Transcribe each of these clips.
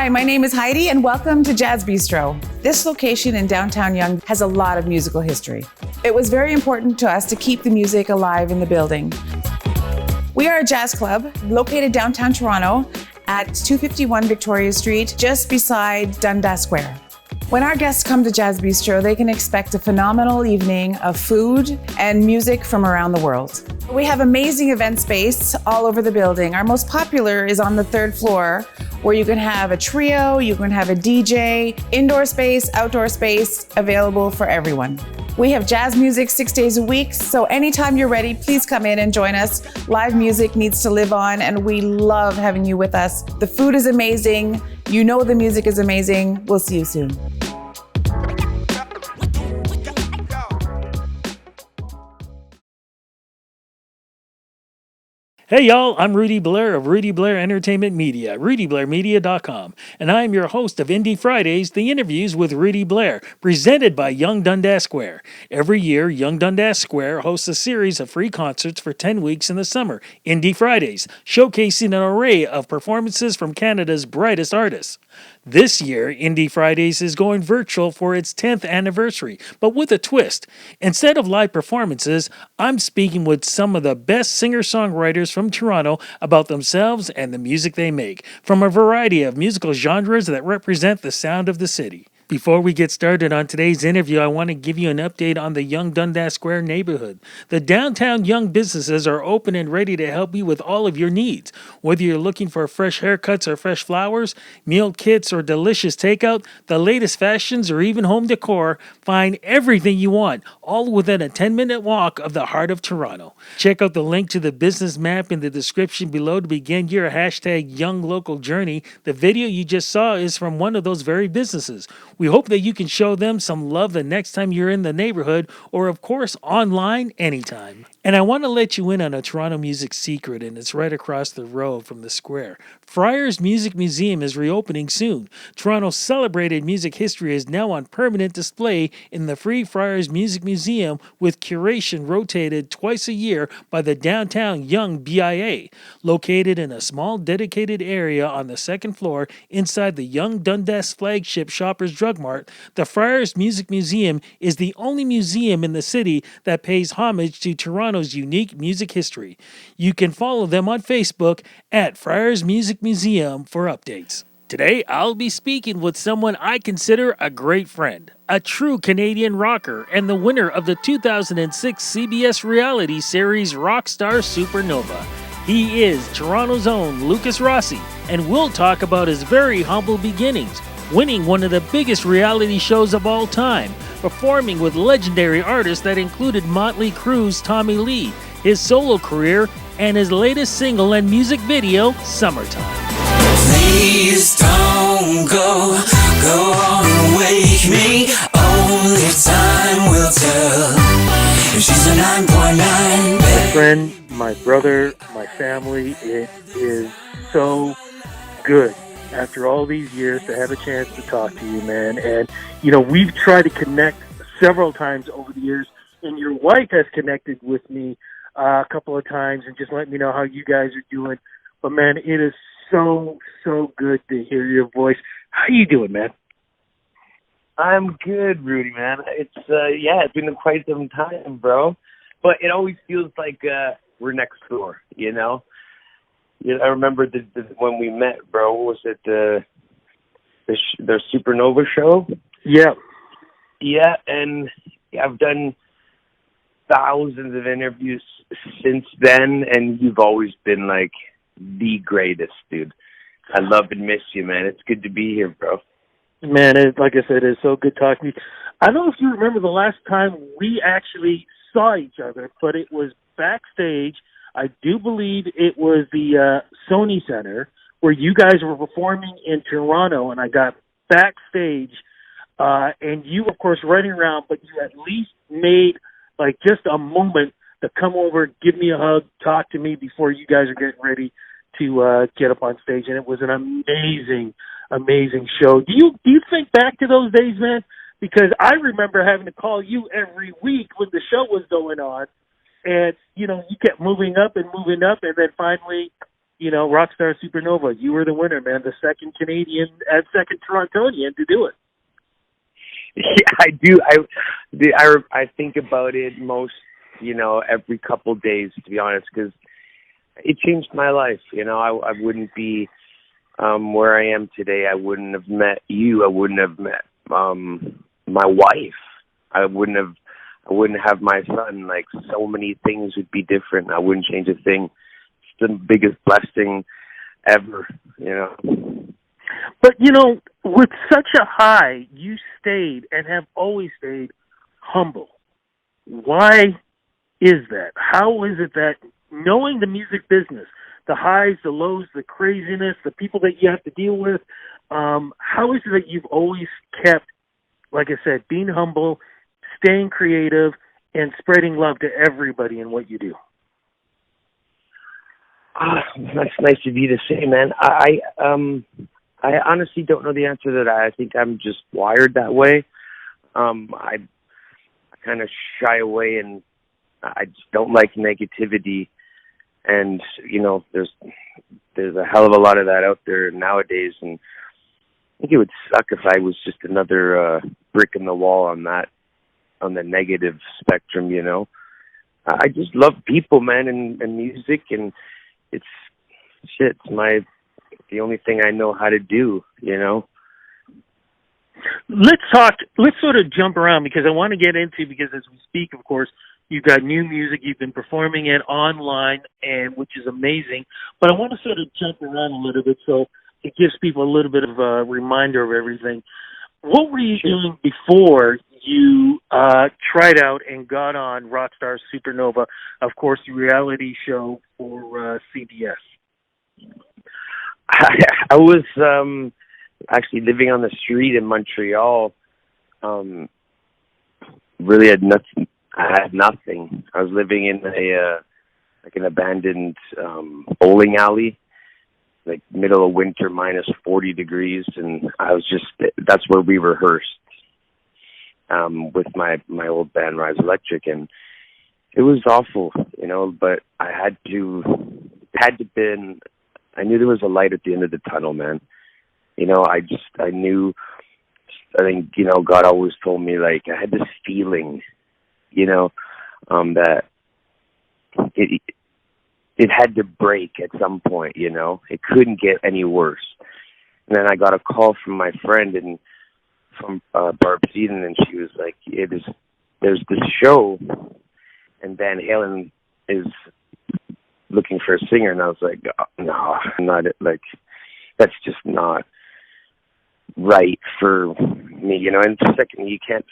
Hi, my name is Heidi and welcome to Jazz Bistro. This location in downtown Yonge has a lot of musical history. It was very important to us to keep the music alive in the building. We are a jazz club located downtown Toronto at 251 Victoria Street, just beside Dundas Square. When our guests come to Jazz Bistro, they can expect a phenomenal evening of food and music from around the world. We have amazing event space all over the building. Our most popular is on the third floor, where you can have a trio, you can have a DJ, indoor space, outdoor space, available for everyone. We have jazz music 6 days a week, so anytime you're ready, please come in and join us. Live music needs to live on, and we love having you with us. The food is amazing. You know the music is amazing. We'll see you soon. Hey y'all, I'm Rudy Blair of Rudy Blair Entertainment Media, rudyblairmedia.com, and I'm your host of Indie Fridays, the interviews with Rudy Blair, presented by Yonge-Dundas Square. Every year, Yonge-Dundas Square hosts a series of free concerts for 10 weeks in the summer, Indie Fridays, showcasing an array of performances from Canada's brightest artists. This year, Indie Fridays is going virtual for its 10th anniversary, but with a twist. Instead of live performances, I'm speaking with some of the best singer-songwriters from Toronto about themselves and the music they make, from a variety of musical genres that represent the sound of the city. Before we get started on today's interview, I want to give you an update on the Yonge-Dundas Square neighborhood. The downtown Yonge businesses are open and ready to help you with all of your needs. Whether you're looking for fresh haircuts or fresh flowers, meal kits or delicious takeout, the latest fashions or even home decor, find everything you want, all within a 10-minute walk of the heart of Toronto. Check out the link to the business map in the description below to begin your hashtag Yonge Local journey. The video you just saw is from one of those very businesses. We hope that you can show them some love the next time you're in the neighborhood, or of course online anytime. And I want to let you in on a Toronto music secret, and it's right across the road from the square. FRIAR'S Music Museum is reopening soon. Toronto's celebrated music history is now on permanent display in the free FRIAR'S Music Museum, with curation rotated twice a year by the downtown Yonge BIA. Located in a small dedicated area on the second floor inside the Yonge-Dundas flagship Shoppers Drug Mart, the FRIAR'S Music Museum is the only museum in the city that pays homage to Toronto's unique music history. You can follow them on Facebook at FRIAR'S Music Museum for updates. Today, I'll be speaking with someone I consider a great friend, a true Canadian rocker, and the winner of the 2006 CBS reality series Rockstar Supernova. He is Toronto's own Lukas Rossi, and we'll talk about his very humble beginnings, winning one of the biggest reality shows of all time, performing with legendary artists that included Motley Crue's Tommy Lee, his solo career, and his latest single and music video, Summertime. Please don't go on and wake me. Only time will tell. If she's a 9.9, my friend, my brother, my family, it is so good after all these years to have a chance to talk to you, man. And, you know, we've tried to connect several times over the years, and your wife has connected with me a couple of times and just let me know how you guys are doing. But, man, it is so good to hear your voice. How you doing, man? I'm good, Rudy, man. It's been quite some time, bro. But it always feels like we're next door, you know? I remember when we met, bro. Was it the Supernova show? Yeah. Yeah, and I've done thousands of interviews since then, and you've always been like the greatest, dude. I love and miss you, man. It's good to be here, bro. Man, like I said, it's so good talking to you. I don't know if you remember the last time we actually saw each other, but it was backstage. I do believe it was the Sony Center where you guys were performing in Toronto, and I got backstage, and you, of course, running around, but you at least made like just a moment to come over, give me a hug, talk to me before you guys are getting ready to get up on stage, and it was an amazing show. Do you think back to those days, man? Because I remember having to call you every week when the show was going on, and you know you kept moving up, and then finally Rockstar Supernova, you were the winner, man. The second Canadian and second Torontonian to do it. Yeah, I do. I think about it most, every couple days, to be honest, because it changed my life. I wouldn't be where I am today. I wouldn't have met you. I wouldn't have met my wife. I wouldn't have my son. Like, so many things would be different. I wouldn't change a thing. It's the biggest blessing ever, But, with such a high, you stayed and have always stayed humble. Why is that? How is it that, knowing the music business, the highs, the lows, the craziness, the people that you have to deal with, how is it that you've always kept, like I said, being humble, staying creative, and spreading love to everybody in what you do? That's nice of you to say, man. I honestly don't know the answer to that. I think I'm just wired that way. I kind of shy away, and I just don't like negativity. And there's a hell of a lot of that out there nowadays. And I think it would suck if I was just another brick in the wall on the negative spectrum. I just love people, man, and music, and it's the only thing I know how to do, Let's sort of jump around, because I want to get into, because as we speak, of course, you've got new music, you've been performing it online, and which is amazing. But I want to sort of jump around a little bit so it gives people a little bit of a reminder of everything. What were you doing before you tried out and got on Rockstar Supernova, of course, the reality show for CBS? I was actually living on the street in Montreal. Really had nothing. I had nothing. I was living in an abandoned bowling alley, like middle of winter, minus 40 degrees, and that's where we rehearsed with my old band Rise Electric, and it was awful, but I knew there was a light at the end of the tunnel, man. I think, God always told me, like, I had this feeling, that it had to break at some point, it couldn't get any worse. And then I got a call from my friend from Barb Seaton, and she was like, there's this show, and Van Halen is looking for a singer, and I was like, no, I'm not, like, that's just not right for me, and second, you can't,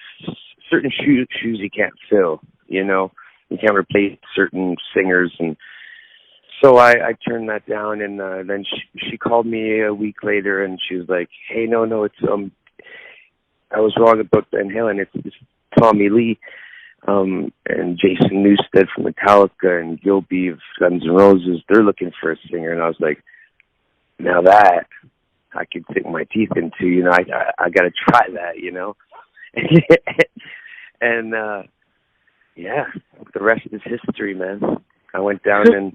certain shoes you can't fill, you can't replace certain singers, and so I turned that down, and then she called me a week later, and she was like, hey, no, it's, I was wrong about Van Halen, it's Tommy Lee, and Jason Newsted from Metallica, and Gilby of Guns N' Roses, they're looking for a singer, and I was like, now that I could sink my teeth into, I got to try that, and yeah, the rest is history, man. I went down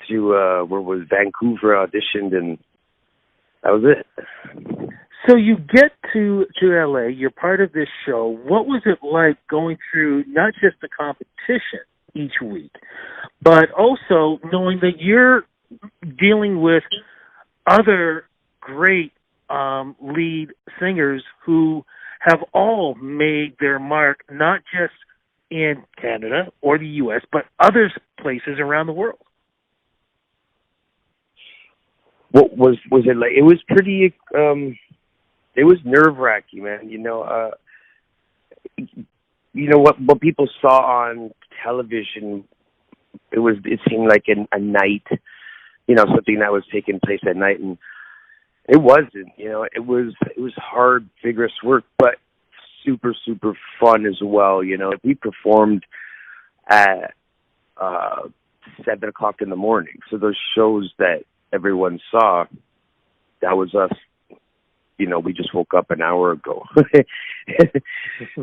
to where was Vancouver, auditioned, and that was it. So you get to LA, you're part of this show. What was it like going through not just the competition each week, but also knowing that you're dealing with other great lead singers who have all made their mark, not just in Canada or the U.S., but other places around the world? What was it like? It was pretty, it was nerve-wracking, man. What people saw on television, it seemed like a night, something that was taking place at night, and it wasn't. It was hard, vigorous work, but super, super fun as well. We performed at 7 o'clock in the morning, so those shows that everyone saw, that was us. We just woke up an hour ago,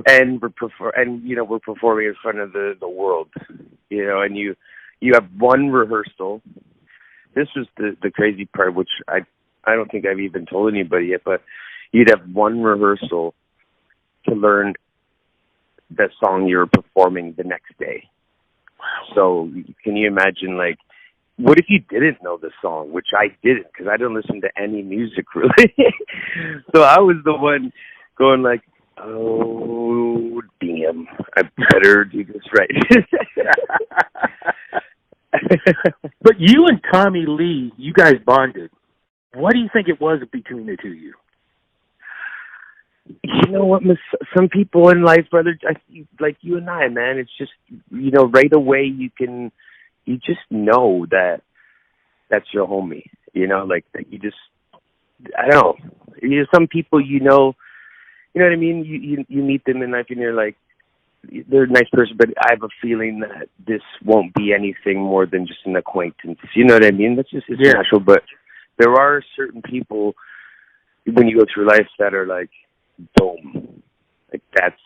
and we're performing in front of the world, and you have one rehearsal, this was the crazy part, which I don't think I've even told anybody yet, but you'd have one rehearsal to learn that song you were performing the next day. Wow. So can you imagine, like, what if you didn't know the song, which I didn't, because I didn't listen to any music, really. So I was the one going like, oh, damn, I better do this right. But you and Tommy Lee, you guys bonded. What do you think it was between the two of you? You know what, some people in life, brother, like you and I, man, it's just, you know, right away you just know that that's your homie, you know, like that you just, I don't know, you know, some people, you know what I mean? You meet them in life and you're like, they're a nice person, but I have a feeling that this won't be anything more than just an acquaintance. You know what I mean? That's just, it's natural, but there are certain people when you go through life that are like, boom, like that's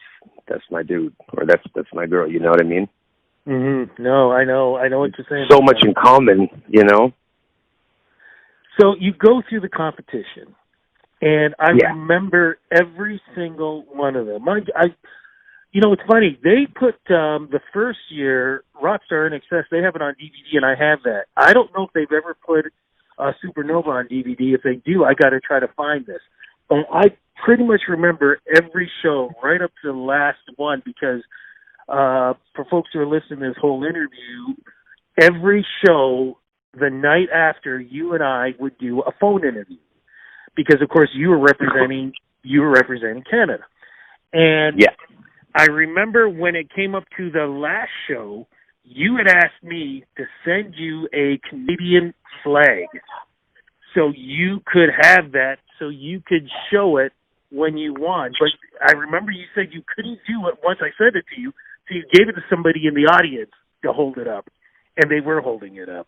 my dude, or that's my girl, you know what I mean? Mm-hmm. No, I know what you're saying. So much in common, you know? So you go through the competition, and I remember every single one of them. You know, it's funny. They put the first year, Rockstar in Excess, they have it on DVD, and I have that. I don't know if they've ever put Supernova on DVD. If they do, I got to try to find this. But I pretty much remember every show right up to the last one because for folks who are listening to this whole interview, every show the night after, you and I would do a phone interview because, of course, you were representing Canada. And I remember when it came up to the last show, you had asked me to send you a Canadian flag so you could have that, so you could show it when you won. But I remember you said you couldn't do it once I sent it to you, so you gave it to somebody in the audience to hold it up, and they were holding it up.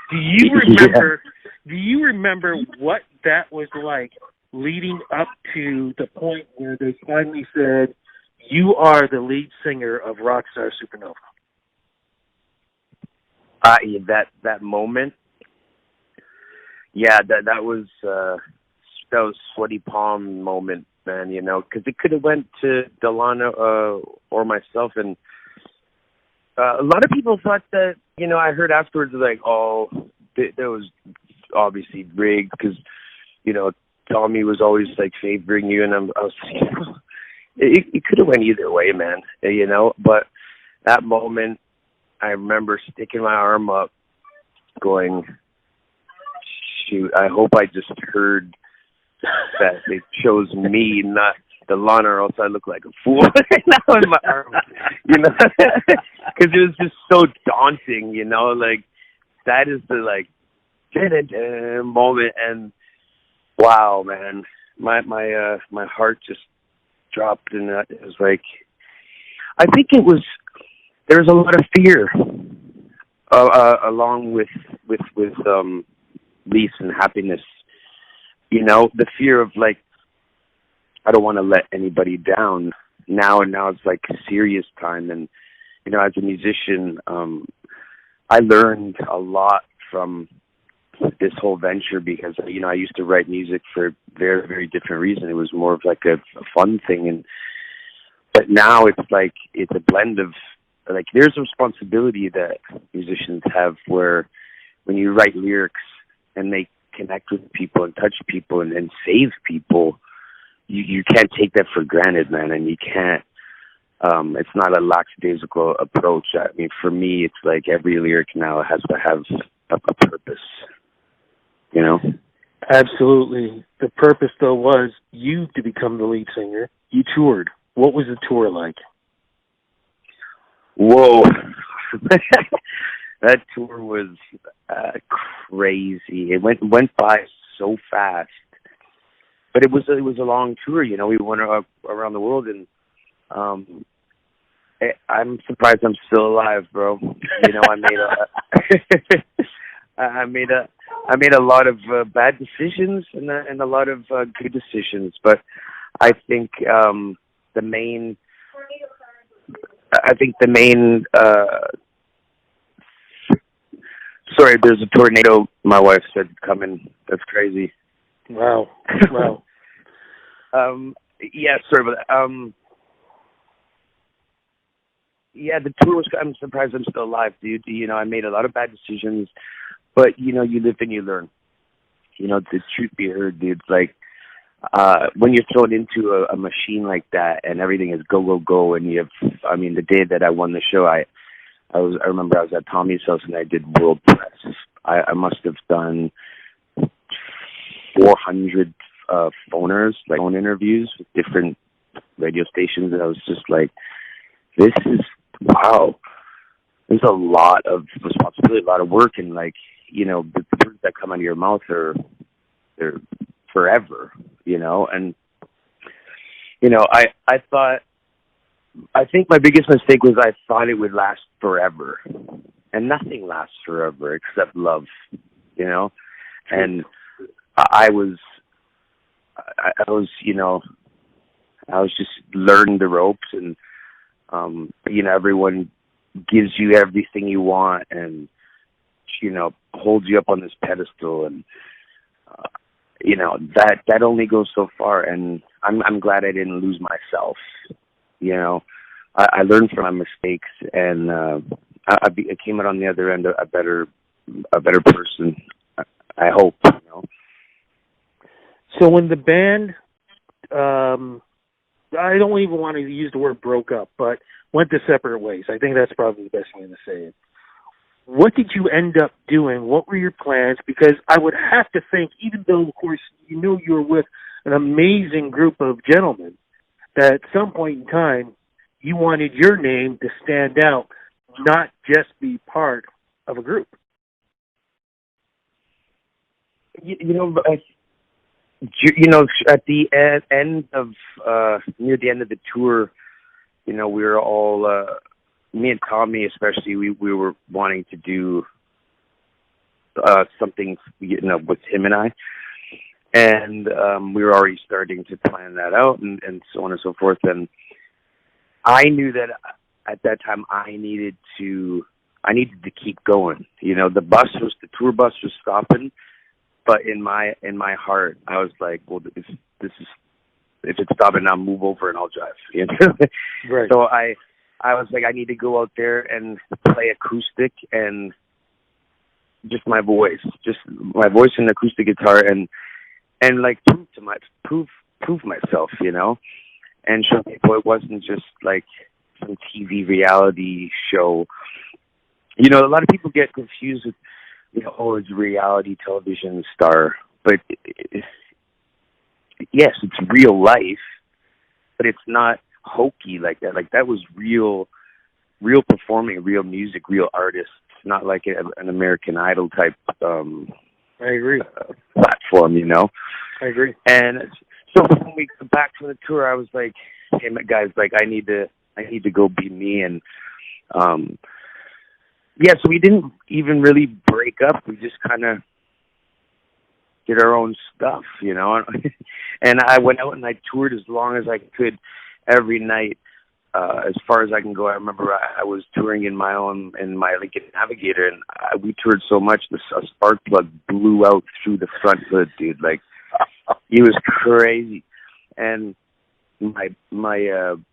Do you remember what that was like leading up to the point where they finally said, you are the lead singer of Rockstar Supernova? That moment, that was sweaty palm moment, man, you know, because it could have went to Delana or myself, and a lot of people thought that, you know, I heard afterwards, like, oh, that was obviously rigged because, you know, Tommy was always, like, favoring you, and I was like, it could have went either way, man, you know, but that moment, I remember sticking my arm up, going, shoot, I hope I just heard that they chose me, not Delana, or else I look like a fool now in my arm, you know, because it was just so daunting, you know, like, that is the, like, moment, and wow, man, my heart just dropped, and it was like, I think there was a lot of fear along with release and happiness, you know, the fear of, like, I don't want to let anybody down now, and now it's like serious time. And, you know, as a musician, I learned a lot from this whole venture because, you know, I used to write music for very, very different reasons. It was more of like a fun thing. But now it's like, it's a blend of, like, there's a responsibility that musicians have where when you write lyrics and they connect with people and touch people and save people, you can't take that for granted, man, and you can't, it's not a lackadaisical approach. I mean, for me, it's like every lyric now has to have a purpose, you know? Absolutely. The purpose, though, was you to become the lead singer. You toured. What was the tour like? Whoa. That tour was crazy. It went by so fast. But it was a long tour, you know. We went around the world, and I'm surprised I'm still alive, bro. You know, I made a lot of bad decisions and a lot of good decisions. But I think the main sorry, there's a tornado my wife said, "Come in." That's crazy. Wow. Wow. Yeah, sorry about that. Yeah, the tour was, I'm surprised I'm still alive, dude. You know, I made a lot of bad decisions, but, you know, you live and you learn. You know, the truth be heard, dude, like, when you're thrown into a machine like that and everything is go, go, go, and you have, I mean, the day that I won the show, I remember I was at Tommy's house and I did world press. I must have done 400 phoners, like phone interviews with different radio stations, and I was just like, this is, wow, there's a lot of responsibility, a lot of work, and like, you know, the words that come out of your mouth they're forever, you know. And, you know, I think my biggest mistake was I thought it would last forever, and nothing lasts forever except love, you know. And I was, you know, I was just learning the ropes, and you know, everyone gives you everything you want, and you know, holds you up on this pedestal, and you know, that only goes so far. And I'm glad I didn't lose myself. You know, I learned from my mistakes, and I came out on the other end a better person. I hope. You know. So when the band, I don't even want to use the word broke up, but went to separate ways. I think that's probably the best way to say it. What did you end up doing? What were your plans? Because I would have to think, even though, of course, you know you were with an amazing group of gentlemen, that at some point in time, you wanted your name to stand out, not just be part of a group. You know, you know, at the end of near the end of the tour, you know, we were all me and Tommy especially, we were wanting to do something, you know, with him and I, and we were already starting to plan that out, and so on and so forth. And I knew that at that time I needed to keep going. You know, the tour bus was stopping. But in my heart, I was like, well, this is, if it's stopping, I'll move over and I'll drive. You know? Right. So I was like, I need to go out there and play acoustic and just my voice and acoustic guitar, and like prove myself, you know, and show people it wasn't just like some TV reality show. You know, a lot of people get confused with, you know, oh, it's a reality television star. But yes, it's real life, but it's not hokey like that. Like, that was real performing, real music, real artists, not like an American Idol type I agree. Platform, you know? I agree. And so when we come back from the tour, I was like, hey, guys, like, I need to go be me. And yeah, so we didn't even really break up. We just kind of did our own stuff, you know. And I went out and I toured as long as I could every night, as far as I can go. I remember I was touring in my Lincoln Navigator, and we toured so much a spark plug blew out through the front hood, dude. Like, it was crazy. And my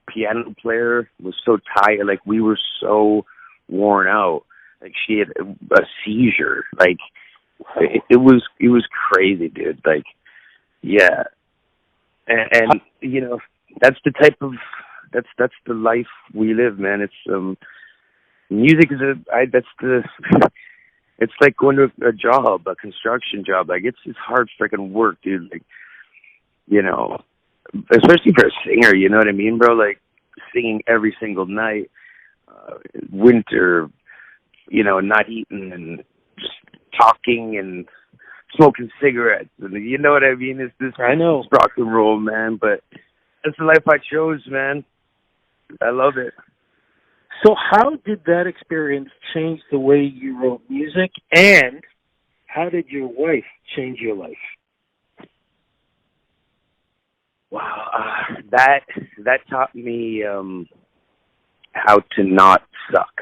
piano player was so tired. Like, we were so worn out. Like, she had a seizure. Like, it was crazy, dude. Like, yeah. And you know, that's the type of that's the life we live, man. It's music is it's like going to a job, a construction job. Like, it's hard freaking work, dude. Like, you know, especially for a singer, you know what I mean, bro? Like, singing every single night, winter, you know, not eating and just talking and smoking cigarettes, and you know what I mean? It's this, I know, rock and roll, man. But that's the life I chose, man. I love it. So how did that experience change the way you wrote music, and how did your wife change your life? Wow, that taught me how to not suck.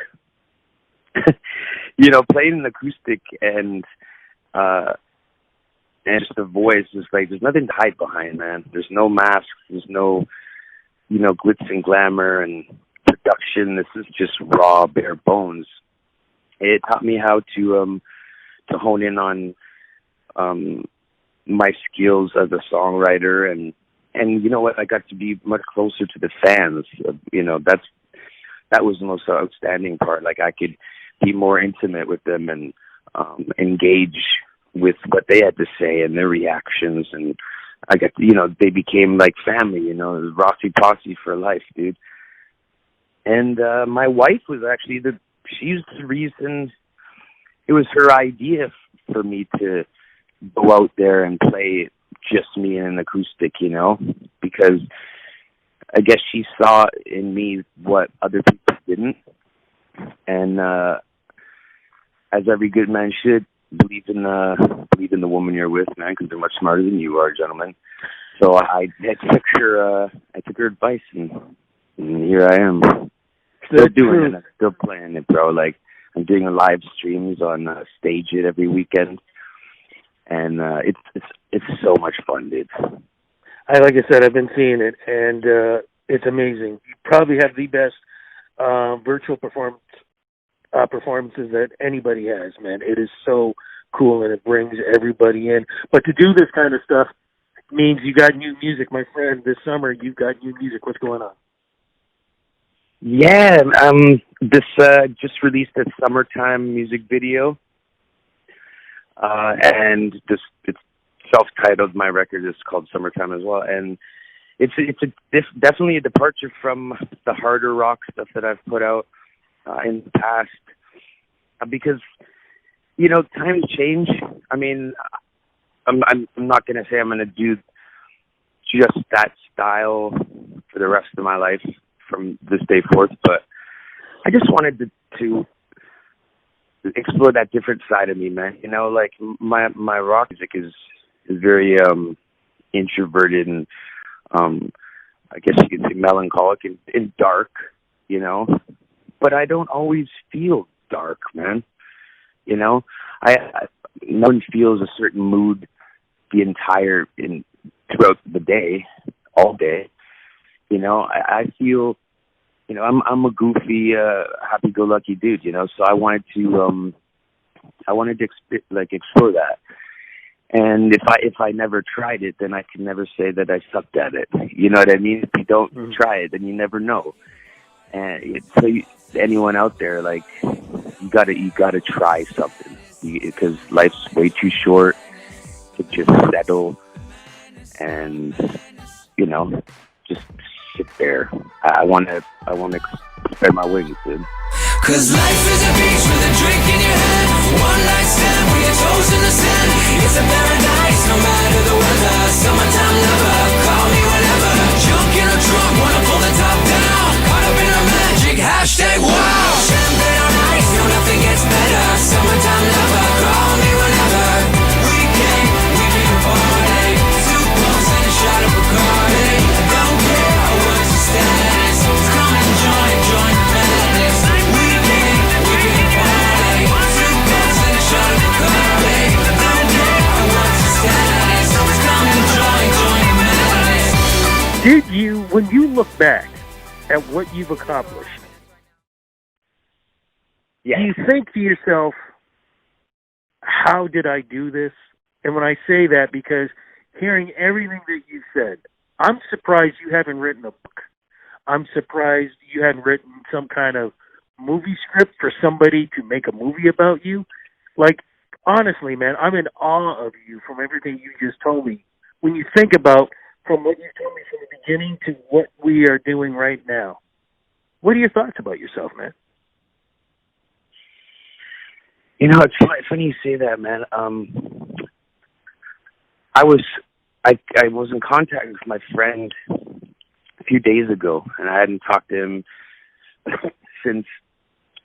You know, playing an acoustic and and just the voice is like, there's nothing to hide behind, man. There's no masks. There's no, glitz and glamour and production. This is just raw, bare bones. It taught me how to hone in on my skills as a songwriter, and you know what? I got to be much closer to the fans. That was the most outstanding part. Like, I could be more intimate with them and engage with what they had to say and their reactions, and I got they became like family. Rossi Posse for life, dude. And my wife was actually she's the reason. It was her idea for me to go out there and play just me in an acoustic, because I guess she saw in me what other people didn't. And as every good man should, believe in the woman you're with, man, because they're much smarter than you are, gentlemen. So I took her advice, and here I am. Still doing it. I'm still playing it, bro. Like, I'm doing live streams on Stage It every weekend, and it's so much fun, dude. Like I said, I've been seeing it, and it's amazing. You probably have the best virtual performances that anybody has, man. It is so cool, and it brings everybody in. But to do this kind of stuff means you got new music, my friend. This summer, you've got new music. What's going on? Yeah, this just released a summertime music video, and it's self-titled. My record is called Summertime as well, and it's definitely a departure from the harder rock stuff that I've put out in the past, because times change. I mean, I'm not gonna say I'm gonna do just that style for the rest of my life from this day forth, but I just wanted to explore that different side of me, man. Like my rock music is very introverted and I guess you could say melancholic and dark, but I don't always feel dark, man. No one feels a certain mood throughout the day, all day. I feel, I'm a goofy, happy-go-lucky dude, so I wanted to explore that. And if I never tried it, then I can never say that I sucked at it. You know what I mean? If you don't try it, then you never know. And so anyone out there, like, you gotta try something, because life's way too short to just settle and just sit there. I want to spread my wings, dude. Cause life is a beach with a drink in your hand, one night stand with your toes in the sand. It's a paradise no matter the weather. Summertime lover, call me whenever. Junk in a trunk, wanna pull the top down. Caught up in a magic, hashtag wow. Champagne on ice, nothing gets better. Summertime lover, call me whenever. We can party. Two pumps and a shot of Bacardi. Don't care what's the status. Come and join the madness. We can party. Two pumps and a shot of Bacardi. Don't care what's the status. Come and join the madness. Did you, when you look back at what you've accomplished, do you think to yourself, how did I do this? And when I say that, because hearing everything that you said, I'm surprised you haven't written a book. I'm surprised you hadn't written some kind of movie script for somebody to make a movie about you. Like, honestly, man, I'm in awe of you from everything you just told me. When you think about from what you told me from the beginning to what we are doing right now, what are your thoughts about yourself, man? It's funny you say that, man. I was in contact with my friend a few days ago, and I hadn't talked to him since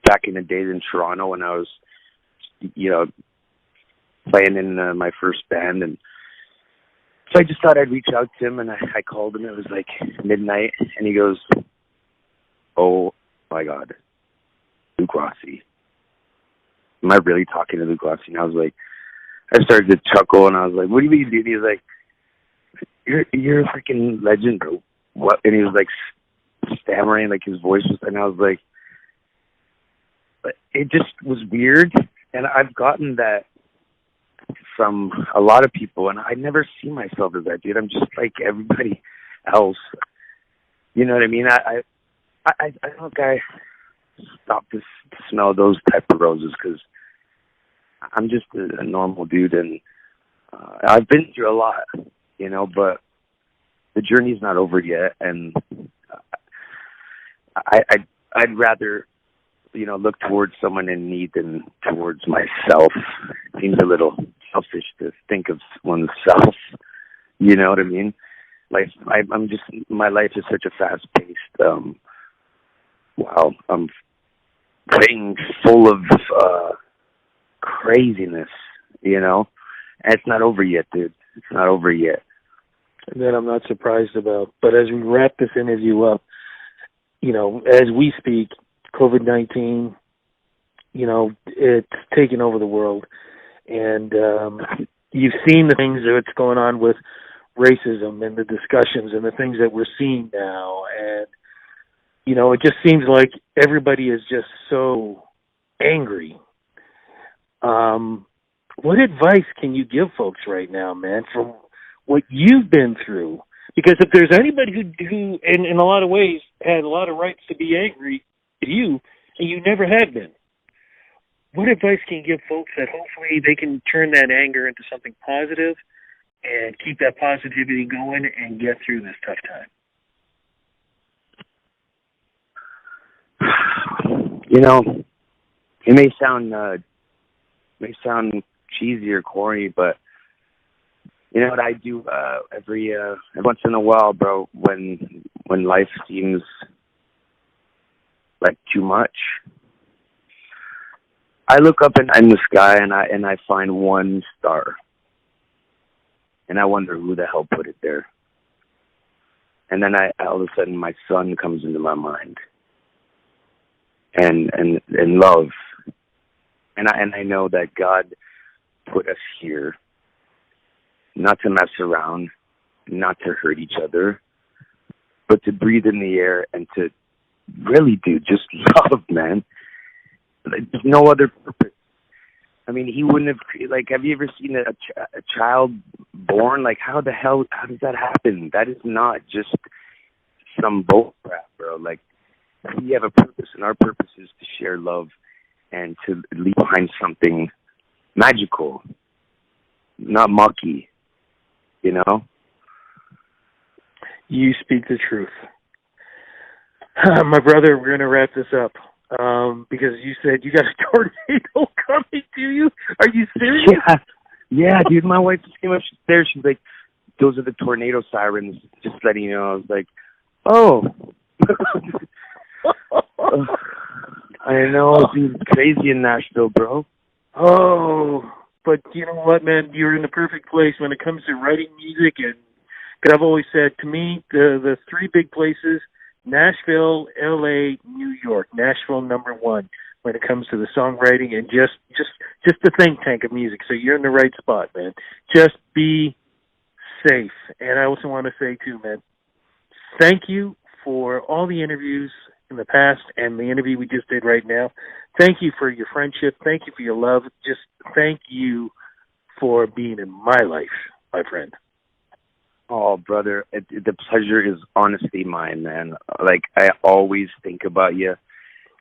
back in the days in Toronto when I was, playing in my first band. And so I just thought I'd reach out to him, and I called him. It was like midnight, and he goes, "Oh my God, Luke Rossi. Am I really talking to Luke Rossi?" And I I started to chuckle, and I was like, "What do you mean, dude?" He's like, "You're a freaking legend, bro." What? And he was like stammering, like his voice was, and I was like, but it just was weird, and I've gotten that from a lot of people, and I never see myself as that, dude. I'm just like everybody else. You know what I mean? I think I stopped to smell those type of roses because I'm just a normal dude, and I've been through a lot, you know, but the journey's not over yet, and I'd rather, you know, look towards someone in need than towards myself. It seems a little selfish to think of oneself. You know what I mean? Like I'm just, my life is such a fast-paced, thing full of craziness. You know, and it's not over yet, dude. It's not over yet. That I'm not surprised about. But as we wrap this interview up, you know, as we speak, COVID-19, you know, it's taken over the world. And you've seen the things that's going on with racism and the discussions and the things that we're seeing now. And, you know, it just seems like everybody is just so angry. What advice can you give folks right now, man, from what you've been through? Because if there's anybody who in a lot of ways had a lot of rights to be angry at you, and you never had been, what advice can you give folks that hopefully they can turn that anger into something positive and keep that positivity going and get through this tough time? You know, it may sound cheesy or corny, but you know what I do every once in a while, bro, when life seems like too much, I look up in the sky and I find one star, and I wonder who the hell put it there. And then all of a sudden my son comes into my mind, and love, and I know that God put us here not to mess around, not to hurt each other, but to breathe in the air and to really do just love, man. There's no other purpose. I mean, he wouldn't have, like, have you ever seen a child born? Like, how does that happen? That is not just some bull crap, bro. Like, we have a purpose, and our purpose is to share love and to leave behind something magical, not mucky, you know? You speak the truth. My brother, we're going to wrap this up because you said you got a tornado coming to you. Are you serious? Yeah, dude. My wife just came up there. She's like, those are the tornado sirens, just letting you know. I was like, oh. I know, dude. It's crazy in Nashville, bro. Oh, but you know what, man? You're in the perfect place when it comes to writing music. And I've always said, to me, the three big places, Nashville, L.A., New York. Nashville, number one when it comes to the songwriting and just the think tank of music. So you're in the right spot, man. Just be safe. And I also want to say, too, man, thank you for all the interviews in the past and the interview we just did right now. Thank you for your friendship. Thank you for your love. Just thank you for being in my life, my friend. Oh, brother, the pleasure is honestly mine, man. Like, I always think about you.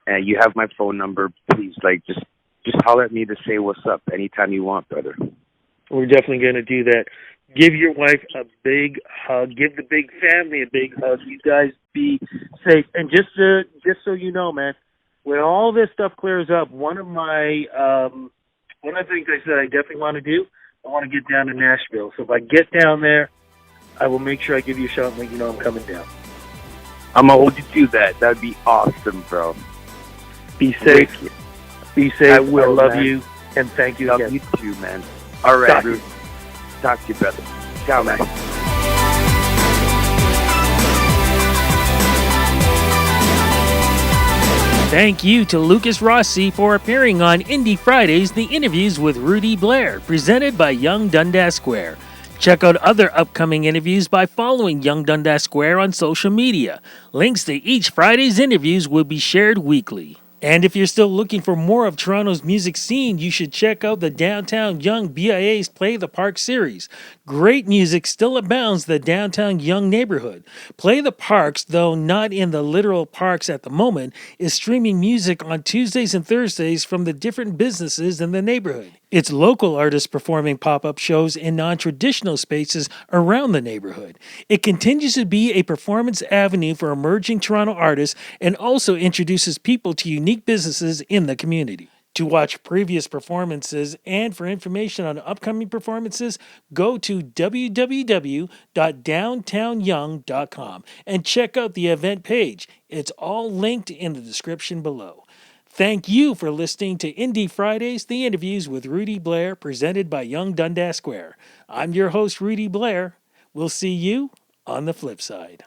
And you have my phone number. Please, like, just holler at me to say what's up anytime you want, brother. We're definitely going to do that. Give your wife a big hug. Give the big family a big hug. You guys be safe. And just so you know, man, when all this stuff clears up, one of the things I said I definitely want to do, I want to get down to Nashville. So if I get down there, I will make sure I give you a shout and let you know I'm coming down. I'm going to hold you to that. That would be awesome, bro. Be safe. Be safe. I will, love man. you, and thank you love again. Love you too, man. All right, Rudy. Talk to you, brother. Ciao, man. Thank you to Lukas Rossi for appearing on Indie Fridays, the interviews with Rudy Blair, presented by Yonge-Dundas Square. Check out other upcoming interviews by following Yonge-Dundas Square on social media. Links to each Friday's interviews will be shared weekly. And if you're still looking for more of Toronto's music scene, you should check out the Downtown Yonge BIA's Play the Park series. Great music still abounds the downtown Yonge neighborhood. Play the Parks, though not in the literal parks at the moment, is streaming music on Tuesdays and Thursdays from the different businesses in the neighborhood. It's local artists performing pop-up shows in non-traditional spaces around the neighborhood. It continues to be a performance avenue for emerging Toronto artists and also introduces people to unique businesses in the community. To watch previous performances and for information on upcoming performances, go to www.downtownyonge.com and check out the event page. It's all linked in the description below. Thank you for listening to Indie Fridays, the interviews with Rudy Blair, presented by Yonge-Dundas Square. I'm your host, Rudy Blair. We'll see you on the flip side.